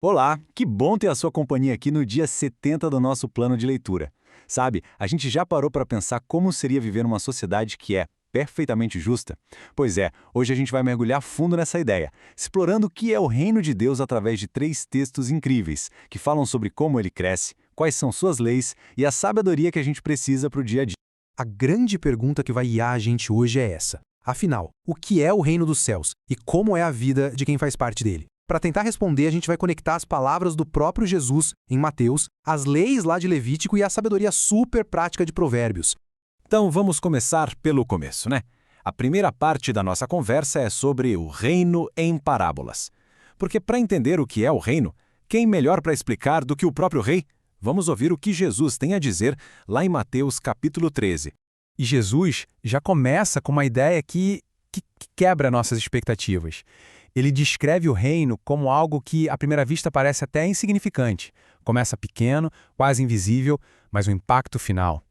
Olá, que bom ter a sua companhia aqui no dia 70 do nosso plano de leitura. Sabe, a gente já parou para pensar como seria viver numa sociedade que é perfeitamente justa? Pois é, hoje a gente vai mergulhar fundo nessa ideia, explorando o que é o reino de Deus através de três textos incríveis, que falam sobre como ele cresce, quais são suas leis e a sabedoria que a gente precisa para o dia a dia. A grande pergunta que vai guiar a gente hoje é essa. Afinal, o que é o reino dos céus e como é a vida de quem faz parte dele? Para tentar responder, a gente vai conectar as palavras do próprio Jesus, em Mateus, as leis lá de Levítico e a sabedoria super prática de Provérbios. Então vamos começar pelo começo, né? A primeira parte da nossa conversa é sobre o reino em parábolas. Porque para entender o que é o reino, quem melhor para explicar do que o próprio rei? Vamos ouvir o que Jesus tem a dizer lá em Mateus capítulo 13. E Jesus já começa com uma ideia que quebra nossas expectativas. Ele descreve o reino como algo que, à primeira vista, parece até insignificante. Começa pequeno, quase invisível, mas o impacto final,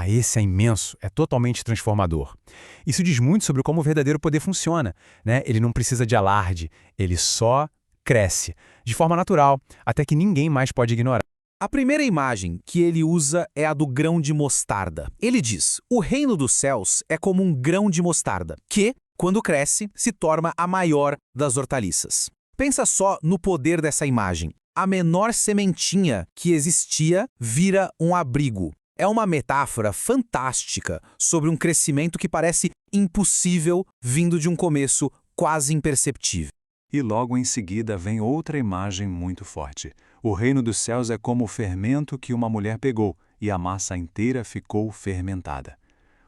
esse é imenso, é totalmente transformador. Isso diz muito sobre como o verdadeiro poder funciona, né? Ele não precisa de alarde, ele só cresce, de forma natural, até que ninguém mais pode ignorar. A primeira imagem que ele usa é a do grão de mostarda. Ele diz: o reino dos céus é como um grão de mostarda, que, quando cresce, se torna a maior das hortaliças. Pensa só no poder dessa imagem. A menor sementinha que existia vira um abrigo. É uma metáfora fantástica sobre um crescimento que parece impossível vindo de um começo quase imperceptível. E logo em seguida vem outra imagem muito forte. O reino dos céus é como o fermento que uma mulher pegou, e a massa inteira ficou fermentada.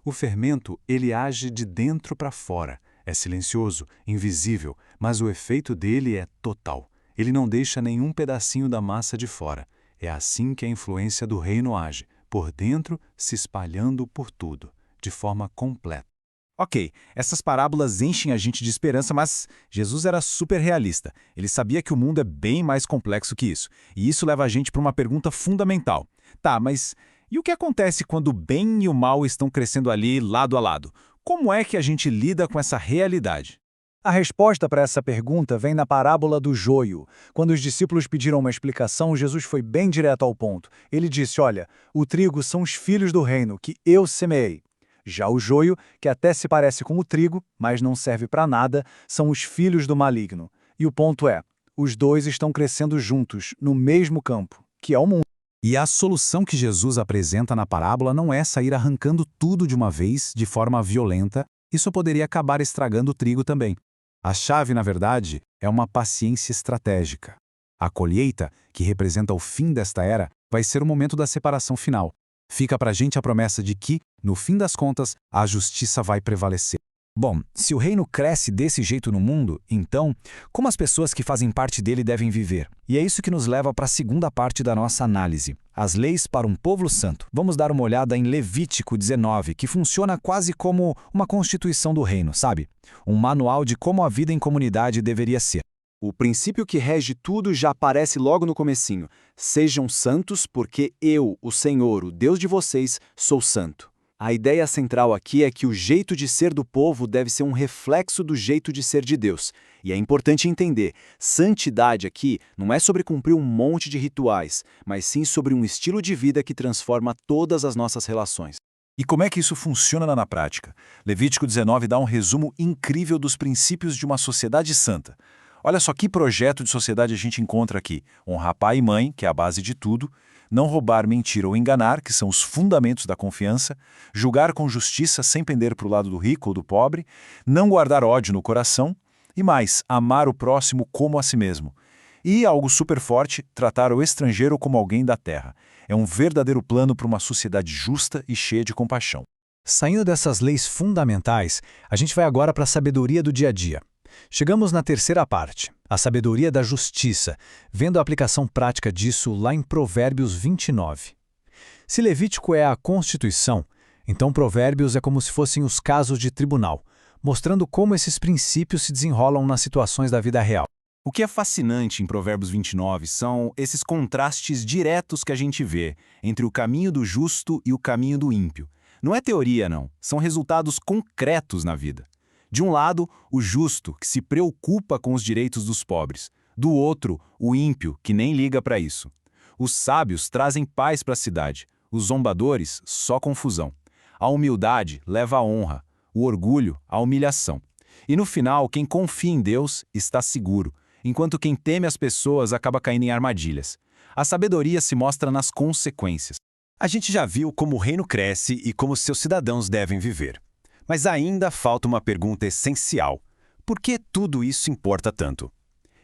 O fermento, ele age de dentro para fora. É silencioso, invisível, mas o efeito dele é total. Ele não deixa nenhum pedacinho da massa de fora. É assim que a influência do reino age, por dentro, se espalhando por tudo, de forma completa. Ok, essas parábolas enchem a gente de esperança, mas Jesus era super realista. Ele sabia que o mundo é bem mais complexo que isso. E isso leva a gente para uma pergunta fundamental. Tá, mas e o que acontece quando o bem e o mal estão crescendo ali lado a lado? Como é que a gente lida com essa realidade? A resposta para essa pergunta vem na parábola do joio. Quando os discípulos pediram uma explicação, Jesus foi bem direto ao ponto. Ele disse: olha, o trigo são os filhos do reino, que eu semeei. Já o joio, que até se parece com o trigo, mas não serve para nada, são os filhos do maligno. E o ponto é, os dois estão crescendo juntos, no mesmo campo, que é o mundo. E a solução que Jesus apresenta na parábola não é sair arrancando tudo de uma vez, de forma violenta, isso poderia acabar estragando o trigo também. A chave, na verdade, é uma paciência estratégica. A colheita, que representa o fim desta era, vai ser o momento da separação final. Fica para a gente a promessa de que, no fim das contas, a justiça vai prevalecer. Bom, se o reino cresce desse jeito no mundo, então, como as pessoas que fazem parte dele devem viver? E é isso que nos leva para a segunda parte da nossa análise. As leis para um povo santo. Vamos dar uma olhada em Levítico 19, que funciona quase como uma constituição do reino, sabe? Um manual de como a vida em comunidade deveria ser. O princípio que rege tudo já aparece logo no comecinho. Sejam santos, porque eu, o Senhor, o Deus de vocês, sou santo. A ideia central aqui é que o jeito de ser do povo deve ser um reflexo do jeito de ser de Deus. E é importante entender, santidade aqui não é sobre cumprir um monte de rituais, mas sim sobre um estilo de vida que transforma todas as nossas relações. E como é que isso funciona na prática? Levítico 19 dá um resumo incrível dos princípios de uma sociedade santa. Olha só que projeto de sociedade a gente encontra aqui. Honrar pai e mãe, que é a base de tudo. Não roubar, mentir ou enganar, que são os fundamentos da confiança. Julgar com justiça sem pender para o lado do rico ou do pobre. Não guardar ódio no coração. E mais, amar o próximo como a si mesmo. E, algo super forte, tratar o estrangeiro como alguém da terra. É um verdadeiro plano para uma sociedade justa e cheia de compaixão. Saindo dessas leis fundamentais, a gente vai agora para a sabedoria do dia a dia. Chegamos na terceira parte, a sabedoria da justiça, vendo a aplicação prática disso lá em Provérbios 29. Se Levítico é a Constituição, então Provérbios é como se fossem os casos de tribunal, mostrando como esses princípios se desenrolam nas situações da vida real. O que é fascinante em Provérbios 29 são esses contrastes diretos que a gente vê entre o caminho do justo e o caminho do ímpio. Não é teoria, não. São resultados concretos na vida. De um lado, o justo, que se preocupa com os direitos dos pobres. Do outro, o ímpio, que nem liga para isso. Os sábios trazem paz para a cidade, os zombadores, só confusão. A humildade leva à honra, o orgulho à humilhação. E no final, quem confia em Deus está seguro, enquanto quem teme as pessoas acaba caindo em armadilhas. A sabedoria se mostra nas consequências. A gente já viu como o reino cresce e como seus cidadãos devem viver. Mas ainda falta uma pergunta essencial. Por que tudo isso importa tanto?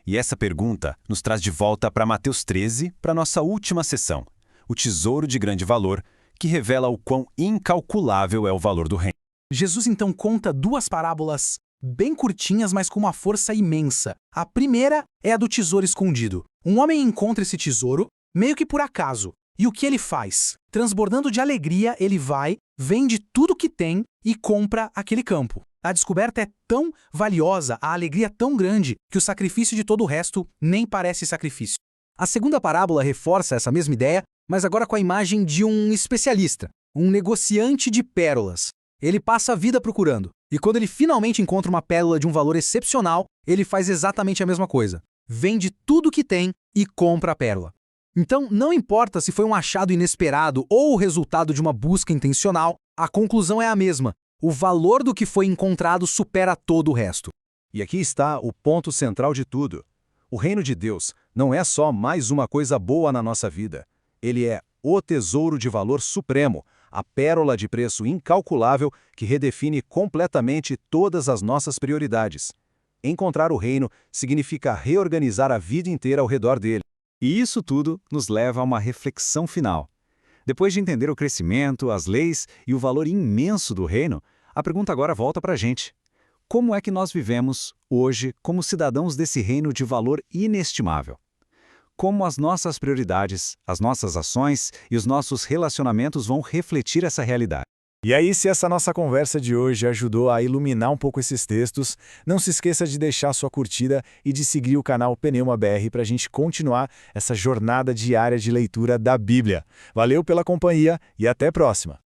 E essa pergunta nos traz de volta para Mateus 13, para nossa última sessão, o tesouro de grande valor, que revela o quão incalculável é o valor do reino. Jesus então conta duas parábolas bem curtinhas, mas com uma força imensa. A primeira é a do tesouro escondido. Um homem encontra esse tesouro, meio que por acaso. E o que ele faz? Transbordando de alegria, ele vai, vende tudo que tem e compra aquele campo. A descoberta é tão valiosa, a alegria é tão grande, que o sacrifício de todo o resto nem parece sacrifício. A segunda parábola reforça essa mesma ideia, mas agora com a imagem de um especialista, um negociante de pérolas. Ele passa a vida procurando, e quando ele finalmente encontra uma pérola de um valor excepcional, ele faz exatamente a mesma coisa. Vende tudo que tem e compra a pérola. Então, não importa se foi um achado inesperado ou o resultado de uma busca intencional, a conclusão é a mesma. O valor do que foi encontrado supera todo o resto. E aqui está o ponto central de tudo. O reino de Deus não é só mais uma coisa boa na nossa vida. Ele é o tesouro de valor supremo, a pérola de preço incalculável que redefine completamente todas as nossas prioridades. Encontrar o reino significa reorganizar a vida inteira ao redor dele. E isso tudo nos leva a uma reflexão final. Depois de entender o crescimento, as leis e o valor imenso do reino, a pergunta agora volta para a gente. Como é que nós vivemos hoje como cidadãos desse reino de valor inestimável? Como as nossas prioridades, as nossas ações e os nossos relacionamentos vão refletir essa realidade? E aí, se essa nossa conversa de hoje ajudou a iluminar um pouco esses textos, não se esqueça de deixar sua curtida e de seguir o canal Pneuma BR para a gente continuar essa jornada diária de leitura da Bíblia. Valeu pela companhia e até a próxima!